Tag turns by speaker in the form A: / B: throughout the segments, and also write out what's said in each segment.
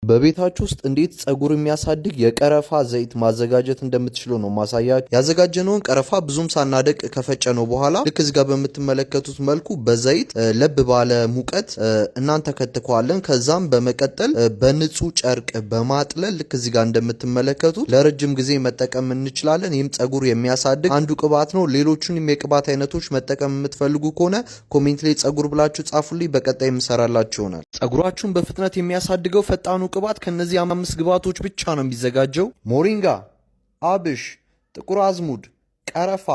A: በቤታችሁ ውስጥ እንዴት ጸጉር የሚያሳድግ የቀረፋ ዘይት ማዘጋጀት እንደምትችሉ ነው ማሳያችሁ። ያዘጋጀነውን ቀረፋ ብዙም ሳናደቅ ከፈጨነው በኋላ ልክ እዚህ ጋር በምትመለከቱት መልኩ በዘይት ለብ ባለ ሙቀት እናንተከትከዋለን። ከዛም በመቀጠል በንጹህ ጨርቅ በማጥለል ልክ እዚህ ጋር እንደምትመለከቱት ለረጅም ጊዜ መጠቀም እንችላለን። ይህም ጸጉር የሚያሳድግ አንዱ ቅባት ነው። ሌሎቹንም የቅባት አይነቶች መጠቀም የምትፈልጉ ከሆነ ኮሜንት ላይ ጸጉር ብላችሁ ጻፉልኝ፣ በቀጣይ የምሰራላችሁ ይሆናል። ጸጉራችሁን በፍጥነት የሚያሳድገው ፈጣኑ ቅባት ከነዚህ 5 ግብአቶች ብቻ ነው የሚዘጋጀው። ሞሪንጋ፣ አብሽ፣ ጥቁር አዝሙድ፣ ቀረፋ፣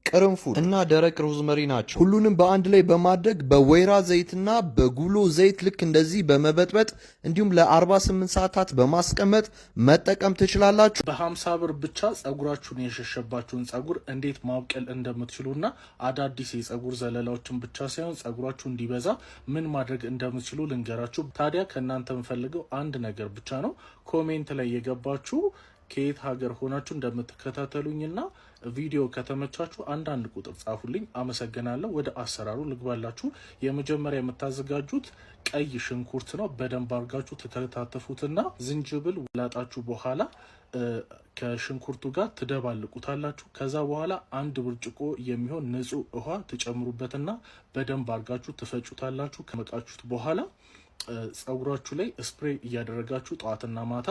A: ቅርንፉድ እና ደረቅ ሮዝመሪ ናቸው። ሁሉንም በአንድ ላይ በማድረግ በወይራ ዘይትና በጉሎ ዘይት ልክ እንደዚህ በመበጥበጥ እንዲሁም ለ48 ሰዓታት በማስቀመጥ መጠቀም ትችላላችሁ።
B: በ50 ብር ብቻ ጸጉራችሁን የሸሸባችሁን ጸጉር እንዴት ማብቀል እንደምትችሉና አዳዲስ የጸጉር ዘለላዎችን ብቻ ሳይሆን ጸጉራችሁ እንዲበዛ ምን ማድረግ እንደምትችሉ ልንገራችሁ። ታዲያ ከእናንተ የምፈልገው አንድ ነገር ብቻ ነው። ኮሜንት ላይ የገባችሁ ከየት ሀገር ሆናችሁ እንደምትከታተሉኝና ቪዲዮ ከተመቻችሁ አንዳንድ ቁጥር ጻፉልኝ። አመሰግናለሁ። ወደ አሰራሩ ልግባላችሁ። የመጀመሪያ የምታዘጋጁት ቀይ ሽንኩርት ነው። በደንብ አድርጋችሁ ተከታተፉትና ዝንጅብል ላጣችሁ በኋላ ከሽንኩርቱ ጋር ትደባልቁታላችሁ። ከዛ በኋላ 1 ብርጭቆ የሚሆን ንጹህ ውሃ ትጨምሩበትና በደንብ አድርጋችሁ ትፈጩታላችሁ። ከመቃችሁት በኋላ ጸጉራችሁ ላይ ስፕሬይ እያደረጋችሁ ጠዋትና ማታ